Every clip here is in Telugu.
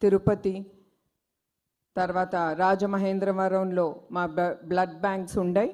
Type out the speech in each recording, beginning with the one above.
తిరుపతి, తర్వాత రాజమహేంద్రవరంలో మా బ్లడ్ బ్యాంక్స్ ఉన్నాయి.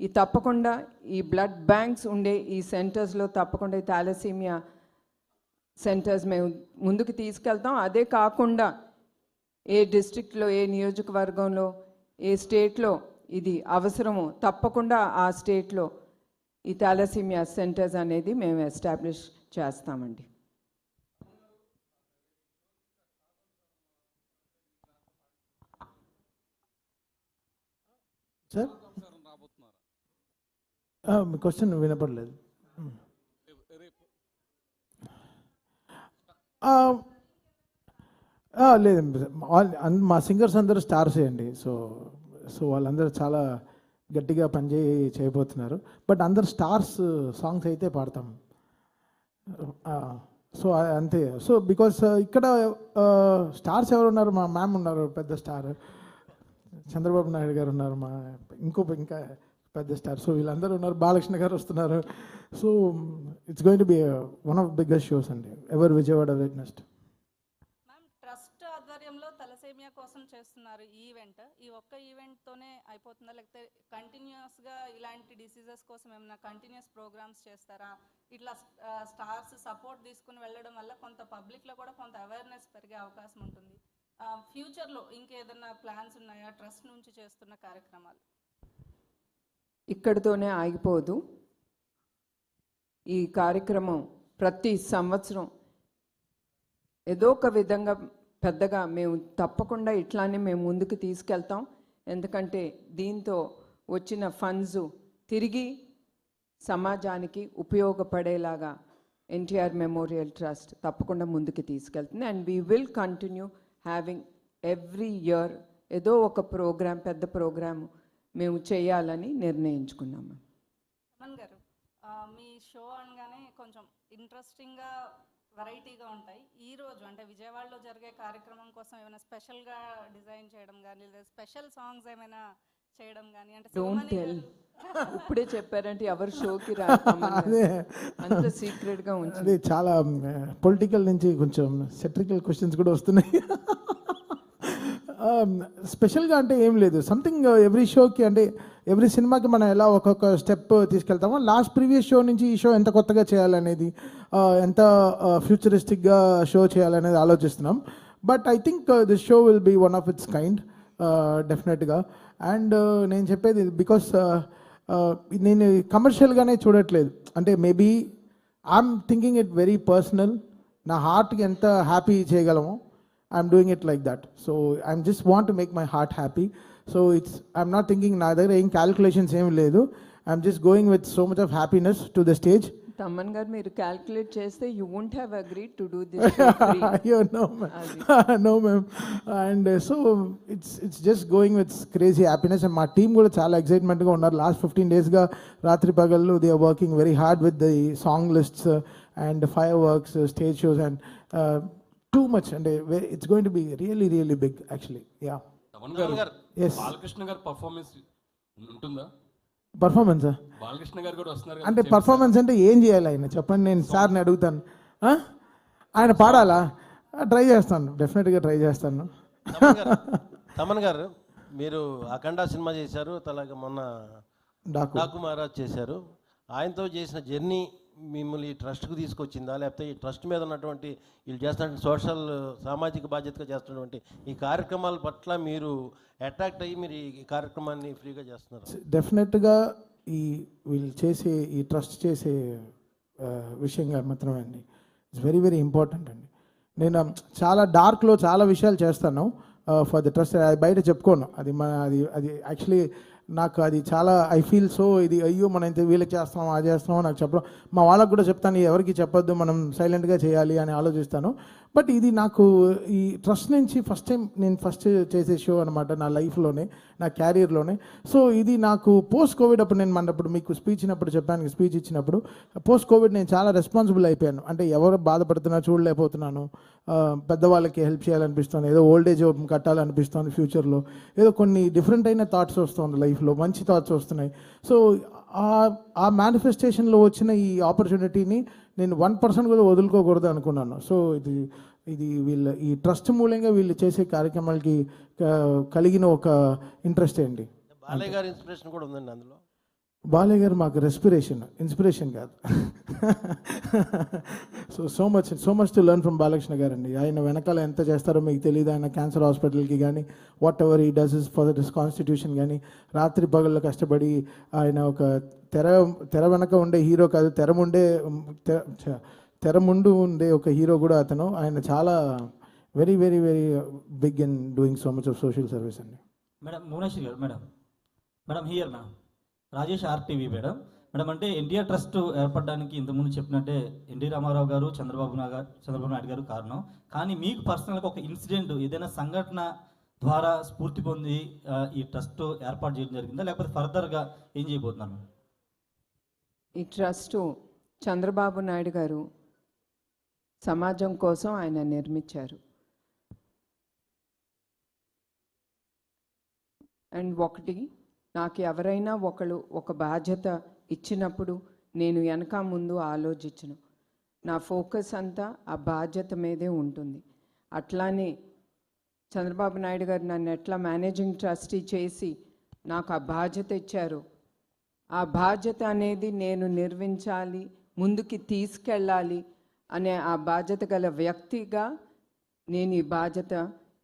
ఈ తప్పకుండా ఈ బ్లడ్ బ్యాంక్స్ ఉండే ఈ సెంటర్స్లో తప్పకుండా ఈ థాలసీమియా సెంటర్స్ మేము ముందుకు తీసుకెళ్తాం. అదే కాకుండా ఏ డిస్ట్రిక్ట్లో, ఏ నియోజకవర్గంలో, ఏ స్టేట్లో ఇది అవసరమో తప్పకుండా ఆ స్టేట్లో ఈ థాలసీమియా సెంటర్స్ అనేది మేము ఎస్టాబ్లిష్ చేస్తామండి. సార్ మీ క్వశ్చన్ వినపడలేదు. లేదండి, మా సింగర్స్ అందరూ స్టార్సే అండి. సో వాళ్ళందరూ చాలా గట్టిగా చేయబోతున్నారు. బట్ అందరు స్టార్స్ సాంగ్స్ అయితే పాడతాం. సో అంతే. సో బికాస్ ఇక్కడ స్టార్స్ ఎవరు ఉన్నారు? మా మ్యామ్ ఉన్నారు, పెద్ద స్టార్. చంద్రబాబు నాయుడు గారు ఉన్నారు, ఇంకా పెద్ద స్టార్. సో వీళ్ళందరూ ఉన్నారు. బాలకృష్ణ గారు వస్తున్నారు. So it's going to be one of biggest shows అండి ఎవర్ విజయవాడ విట్నెస్డ్. ట్రస్ట్ ఆధ్వర్యంలో తలసేమియా కోసం చేస్తున్నారు ఈ ఈవెంట్. ఈ ఒక్క ఈవెంట్తోనే అయిపోతుందా, లేకపోతే కంటిన్యూస్గా ఇలాంటి డిసీజెస్ కోసం ఏమైనా కంటిన్యూస్ ప్రోగ్రామ్స్ చేస్తారా? ఇట్లా స్టార్స్ సపోర్ట్ తీసుకుని వెళ్ళడం వల్ల కొంత పబ్లిక్లో కూడా కొంత అవేర్నెస్ పెరిగే అవకాశం ఉంటుంది. ఫ్యూచర్లో ఇంకేదన్నా ప్లాన్స్ ఉన్నాయా ట్రస్ట్ నుంచి చేస్తున్న కార్యక్రమాలు? ఇక్కడితోనే ఆగిపోదు. ఈ కార్యక్రమం ప్రతి సంవత్సరం ఏదో ఒక విధంగా పెద్దగా మేము తప్పకుండా ఇట్లానే మేము ముందుకు తీసుకెళ్తాం. ఎందుకంటే దీంతో వచ్చిన ఫండ్స్ తిరిగి సమాజానికి ఉపయోగపడేలాగా ఎన్టీఆర్ మెమోరియల్ ట్రస్ట్ తప్పకుండా ముందుకు తీసుకెళ్తుంది. And we will continue having every year ఏదో ఒక ప్రోగ్రామ్, పెద్ద ప్రోగ్రాము మేము చేయాలని నిర్ణయించుకున్నాము. అమన్ గారు, మీ షో అనగానే కొంచెం ఇంట్రెస్టింగ్గా వెరైటీగా ఉంటాయి. ఈ రోజు అంటే విజయవాడలో జరిగే కార్యక్రమం కోసం ఏమైనా స్పెషల్గా డిజైన్ చేయడం కానీ, లేదా స్పెషల్ సాంగ్స్ ఏమైనా చేయడం కానీ? అంటే డోంట్ టెల్, ఇప్పుడే చెప్పారంటే ఎవరు షోకి రా, అంత సీక్రెట్గా ఉంచి. అదే చాలా పొలిటికల్ నుంచి కొంచెం సెట్రికల్ క్వశ్చన్స్ కూడా వస్తున్నాయి. స్పెషల్గా అంటే ఏం లేదు. సంథింగ్ ఎవ్రీ షోకి, అంటే ఎవ్రీ సినిమాకి మనం ఎలా ఒక్కొక్క స్టెప్ తీసుకెళ్తామో, లాస్ట్ ప్రీవియస్ షో నుంచి ఈ షో ఎంత కొత్తగా చేయాలనేది, ఎంత ఫ్యూచరిస్టిక్గా షో చేయాలనేది ఆలోచిస్తున్నాం. But I think this show will be one of its kind డెఫినెట్గా. అండ్ నేను చెప్పేది బికాస్ నేను కమర్షియల్గానే చూడట్లేదు. అంటే maybe I'm thinking it very personal. నా హార్ట్కి ఎంత హ్యాపీ చేయగలమో I'm doing it like that. So I'm just want to make my heart happy. So I'm not thinking నా దగ్గర ఏం క్యాల్కులేషన్స్ ఏం లేదు. I'm just going with so much of happiness to the stage. Thaman గారు, మీరు క్యాల్కులేట్ చేస్తే you won't have agreed to do this. No ma'am. And so it's just going with crazy happiness. And మా టీం కూడా చాలా ఎక్సైట్మెంట్గా ఉన్నారు. లాస్ట్ 15 daysగా రాత్రి పగళ్ళు they are working very hard with the song lists and fireworks, stage shows and too much, and it's going to be really really big actually. Yeah. Yes. Balakrishna గారి పర్ఫార్మెన్స్ ఉంటుందా? పర్ఫార్మెన్స్ బాలకృష్ణ గారు కూడా వస్తున్నారు అంటే పర్ఫార్మెన్స్ అంటే ఏం చేయాలి ఆయన చెప్పండి, నేను సార్ని అడుగుతాను. ఆయన పాడాలా? ట్రై చేస్తాను, డెఫినెట్గా ట్రై చేస్తాను. తమన్ గారు, మీరు అఖండ సినిమా చేశారు, అలాగే మొన్న డాకు మహారాజ్ చేశారు. ఆయనతో చేసిన జర్నీ మిమ్మల్ని ట్రస్ట్కు తీసుకొచ్చిందా, లేకపోతే ఈ ట్రస్ట్ మీద ఉన్నటువంటి వీళ్ళు చేస్తున్న సోషల్ సామాజిక బాధ్యతగా చేస్తున్నటువంటి ఈ కార్యక్రమాల పట్ల మీరు అట్రాక్ట్ అయ్యి మీరు ఈ కార్యక్రమాన్ని ఫ్రీగా చేస్తున్నారు? డెఫినెట్గా వీళ్ళు చేసే ఈ ట్రస్ట్ చేసే విషయంగా మాత్రమే అండి. ఇట్స్ వెరీ వెరీ ఇంపార్టెంట్ అండి. నేను చాలా డార్క్లో చాలా విషయాలు చేస్తాను ఫర్ ది ట్రస్ట్. అది బయట చెప్పుకోను. అది యాక్చువల్లీ నాకు అది చాలా ఐ ఫీల్ సో ఇది అయ్యో మనం ఇంత వీళ్ళకి చేస్తున్నాం అది చేస్తున్నాం నాకు చెప్పడం, మా వాళ్ళకు కూడా చెప్తాను ఎవరికి చెప్పొద్దు, మనం సైలెంట్గా చేయాలి అని ఆలోచిస్తాను. బట్ ఇది నాకు ఈ ట్రస్ట్ నుంచి నేను ఫస్ట్ చేసే షో అనమాట నా లైఫ్లోనే, నా క్యారియర్లోనే. సో ఇది నాకు పోస్ట్ కోవిడ్ అప్పుడు నేను మనప్పుడు మీకు స్పీచ్ ఇచ్చినప్పుడు పోస్ట్ కోవిడ్ నేను చాలా రెస్పాన్సిబుల్ అయిపోయాను. అంటే ఎవరు బాధపడుతున్నా చూడలేకపోతున్నాను, పెద్దవాళ్ళకి హెల్ప్ చేయాలనిపిస్తుంది, ఏదో ఓల్డ్ ఏజ్ హోమ్ కట్టాలనిపిస్తుంది ఫ్యూచర్లో, ఏదో కొన్ని డిఫరెంట్ అయిన థాట్స్ వస్తుంది లైఫ్లో, మంచి థాట్స్ వస్తున్నాయి. సో ఆ మేనిఫెస్టేషన్లో వచ్చిన ఈ ఆపర్చునిటీని నేను 1% కూడా వదులుకోకూడదు అనుకున్నాను. సో ఇది ఈ ట్రస్ట్ మూలంగా వీళ్ళు చేసే కార్యక్రమాలకి కలిగిన ఒక ఇంట్రెస్ట్ అండి. బాలయ్య గారి ఇన్స్పిరేషన్ కూడా ఉందండి అందులో. బాలయ్య గారు మాకు ఇన్స్పిరేషన్ కాదు. So much to learn from Balakrishna గారు అండి. ఆయన వెనకాల ఎంత చేస్తారో మీకు తెలియదు. ఆయన క్యాన్సర్ హాస్పిటల్కి కానీ వాట్ ఎవర్ ఈ does is for this constitution కానీ రాత్రి పగళ్ళు కష్టపడి ఆయన ఒక తెర వెనక ఉండే హీరో కాదు, తెర ముందు ఉండే ఒక హీరో కూడా అతను. ఆయన చాలా very very very big in doing so much of social service అండి. మేడం భువనేశ్వరి గారు, madam here madam Rajesh RTV madam. అంటే ఎన్టీఆర్ ట్రస్ట్ ఏర్పడడానికి ఇంతకుముందు చెప్పినట్టే ఎన్టీ రామారావు గారు, చంద్రబాబు నాయుడు గారు కారణం. కానీ మీకు పర్సనల్గా ఒక ఇన్సిడెంట్, ఏదైనా సంఘటన ద్వారా స్ఫూర్తి పొంది ఈ ట్రస్ట్ ఏర్పాటు చేయడం జరిగిందా, లేకపోతే ఫర్దర్గా ఏం చేయబోతున్నారు? ఈ ట్రస్టు చంద్రబాబు నాయుడు గారు సమాజం కోసం ఆయన నిర్మించారు. అండ్ ఒకటి, నాకు ఎవరైనా ఒక బాధ్యత ఇచ్చినప్పుడు నేను వెనక ముందు ఆలోచించను. నా ఫోకస్ అంతా ఆ బాధ్యత మీదే ఉంటుంది. అట్లానే చంద్రబాబు నాయుడు గారు నన్ను ఎట్లా మేనేజింగ్ ట్రస్టీ చేసి నాకు ఆ బాధ్యత ఇచ్చారు, ఆ బాధ్యత అనేది నేను నిర్వహించాలి, ముందుకి తీసుకెళ్ళాలి అనే ఆ బాధ్యత గల వ్యక్తిగా నేను ఈ బాధ్యత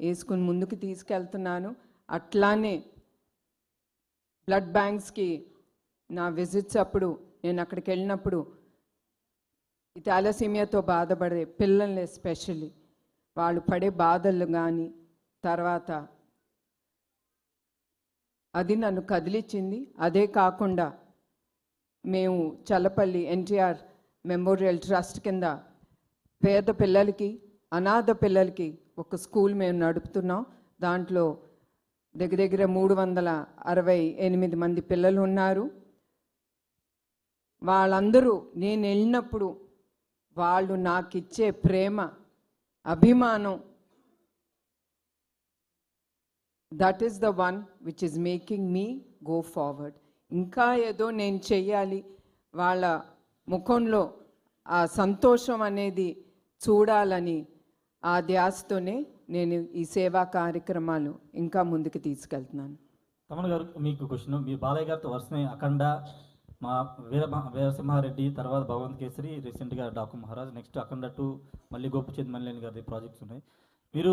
వేసుకుని ముందుకు తీసుకెళ్తున్నాను. అట్లానే బ్లడ్ బ్యాంక్స్కి నా విజిట్స్ అప్పుడు నేను అక్కడికి వెళ్ళినప్పుడు ఈ థాలసీమియాతో బాధపడే పిల్లల్ని ఎస్పెషల్లీ వాళ్ళు పడే బాధలు కానీ తర్వాత అది నన్ను కదిలించింది. అదే కాకుండా మేము చల్లపల్లి ఎన్టీఆర్ మెమోరియల్ ట్రస్ట్ కింద పేద పిల్లలకి, అనాథ పిల్లలకి ఒక స్కూల్ మేము నడుపుతున్నాం. దాంట్లో దగ్గర 368 మంది పిల్లలు ఉన్నారు. వాళ్ళందరూ నేను వెళ్ళినప్పుడు వాళ్ళు నాకు ఇచ్చే ప్రేమ, అభిమానం, that is the one which is making me go forward. ఇంకా ఏదో నేను చెయ్యాలి, వాళ్ళ ముఖంలో ఆ సంతోషం అనేది చూడాలని ఆ ధ్యాసతోనే నేను ఈ సేవా కార్యక్రమాలు ఇంకా ముందుకు తీసుకెళ్తున్నాను. తమన్ గారు, మీకు క్వశ్చన్. మీ బాలయ్య గారితో వరుసనే అఖండ, మా వీరసింహారెడ్డి, తర్వాత భగవంత్ కేసరి, రీసెంట్గా డాకు మహారాజ్, నెక్స్ట్ అఖండ 2, మళ్ళీ గోపిచంద్ మల్లేని గారి ప్రాజెక్ట్స్ ఉన్నాయి. మీరు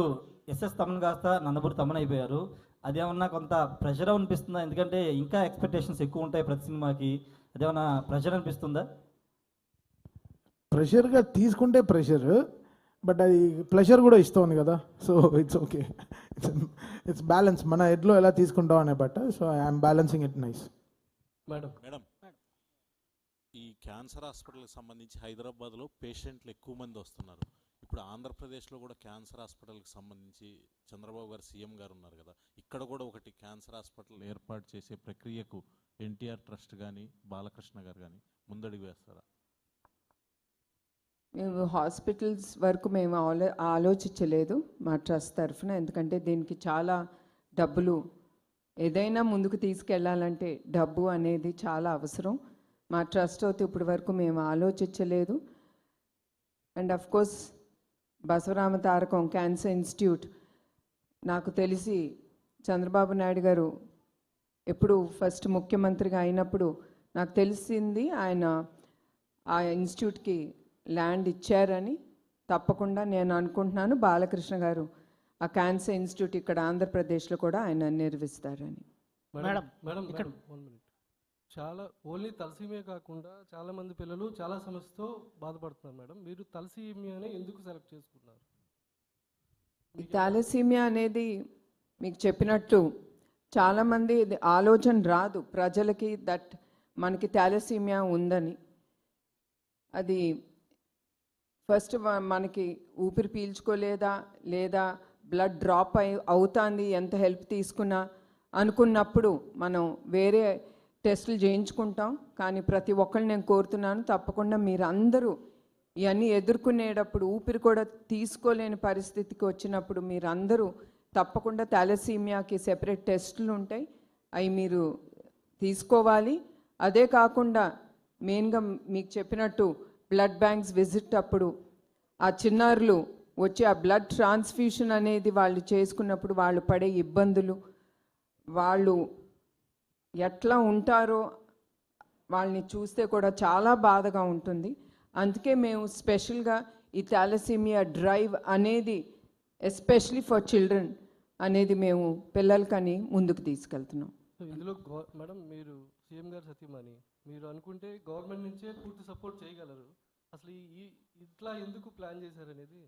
ఎస్ఎస్ తమన్ కాస్త నందమూరి తమన్ అయిపోయారు. అదేమన్నా కొంత ప్రెషర్ అనిపిస్తుందా? ఎందుకంటే ఇంకా ఎక్స్పెక్టేషన్స్ ఎక్కువ ఉంటాయి ప్రతి సినిమాకి. అదేమన్నా ప్రెషర్ అనిపిస్తుందా? ప్రెషర్గా తీసుకుంటే ప్రెషర్, బట్ అది ప్లెజర్ కూడా ఇస్తుంది కదా. So it's okay, it's balance. మన హెడ్లో ఎలా తీసుకుంటాం అనే బట్ట. So I'm balancing it nice. Madam ఈ క్యాన్సర్ హాస్పిటల్కి సంబంధించి హైదరాబాద్లో పేషెంట్లు ఎక్కువ మంది వస్తున్నారు. ఇప్పుడు ఆంధ్రప్రదేశ్లో కూడా క్యాన్సర్ హాస్పిటల్కి సంబంధించి చంద్రబాబు గారు సీఎం గారు ఉన్నారు కదా, ఇక్కడ కూడా ఒకటి క్యాన్సర్ హాస్పిటల్ ఏర్పాటు చేసే ప్రక్రియకు ఎన్టీఆర్ ట్రస్ట్ కానీ బాలకృష్ణ గారు కానీ ముందడుగు వేస్తారా? మేము హాస్పిటల్స్ వరకు మేము ఆలోచించలేదు మా ట్రస్ట్ తరఫున. ఎందుకంటే దీనికి చాలా డబ్బులు, ఏదైనా ముందుకు తీసుకెళ్లాలంటే డబ్బు అనేది చాలా అవసరం. మా ట్రస్ట్ అయితే ఇప్పటి వరకు మేము ఆలోచించలేదు. And of course బసవరామ Tarakam cancer institute, నాకు తెలిసి చంద్రబాబు నాయుడు గారు ఎప్పుడు ఫస్ట్ ముఖ్యమంత్రిగా అయినప్పుడు నాకు తెలిసింది ఆయన ఆ ఇన్స్టిట్యూట్కి ల్యాండ్ ఇచ్చారని. తప్పకుండా నేను అనుకుంటున్నాను బాలకృష్ణ గారు ఆ క్యాన్సర్ ఇన్స్టిట్యూట్ ఇక్కడ ఆంధ్రప్రదేశ్లో కూడా ఆయన నిర్వహిస్తారని. మేడం ఇక్కడ 1 minute. చాలా ఓన్లీ తలసీమియా కాకుండా చాలామంది పిల్లలు చాలా సమస్యతో బాధపడుతున్నారు మేడం. మీరు తలసీమియాని ఎందుకు సెలెక్ట్ చేసుకున్నారు? థాలసీమియా అనేది మీకు చెప్పినట్టు చాలామంది ఆలోచన రాదు ప్రజలకి దట్ మనకి థాలసీమియా ఉందని. అది ఫస్ట్ మనకి ఊపిరి పీల్చుకోలేదా లేదా బ్లడ్ డ్రాప్ అవుతుంది ఎంత హెల్ప్ తీసుకున్నా అనుకున్నప్పుడు మనం వేరే టెస్టులు చేయించుకుంటాం. కానీ ప్రతి ఒక్కళ్ళు నేను కోరుతున్నాను, తప్పకుండా మీరు అందరూ ఇవన్నీ ఎదుర్కొనేటప్పుడు ఊపిరి కూడా తీసుకోలేని పరిస్థితికి వచ్చినప్పుడు మీరు అందరూ తప్పకుండా థాలసీమియాకి సెపరేట్ టెస్టులు ఉంటాయి, అవి మీరు తీసుకోవాలి. అదే కాకుండా మెయిన్గా మీకు చెప్పినట్టు బ్లడ్ బ్యాంక్స్ విజిట్ అప్పుడు ఆ చిన్నారులు వచ్చి ఆ బ్లడ్ ట్రాన్స్ఫ్యూషన్ అనేది వాళ్ళు చేసుకున్నప్పుడు వాళ్ళు పడే ఇబ్బందులు, వాళ్ళు ఎట్లా ఉంటారో వాళ్ళని చూస్తే కూడా చాలా బాధగా ఉంటుంది. అందుకే మేము స్పెషల్గా ఈ థాలసీమియా డ్రైవ్ అనేది ఎస్పెషలీ ఫర్ చిల్డ్రన్ అనేది మేము పిల్లలకని ముందుకు తీసుకెళ్తున్నాం. సో ఇందులో మేడం మీరు సీఎం గారు సతీమణి, మీరు అనుకుంటే గవర్నమెంట్ నుంచే పూర్తి సపోర్ట్ చేయగలరు. అసలు ఈ ఇట్లా ఎందుకు ప్లాన్ చేశారనేది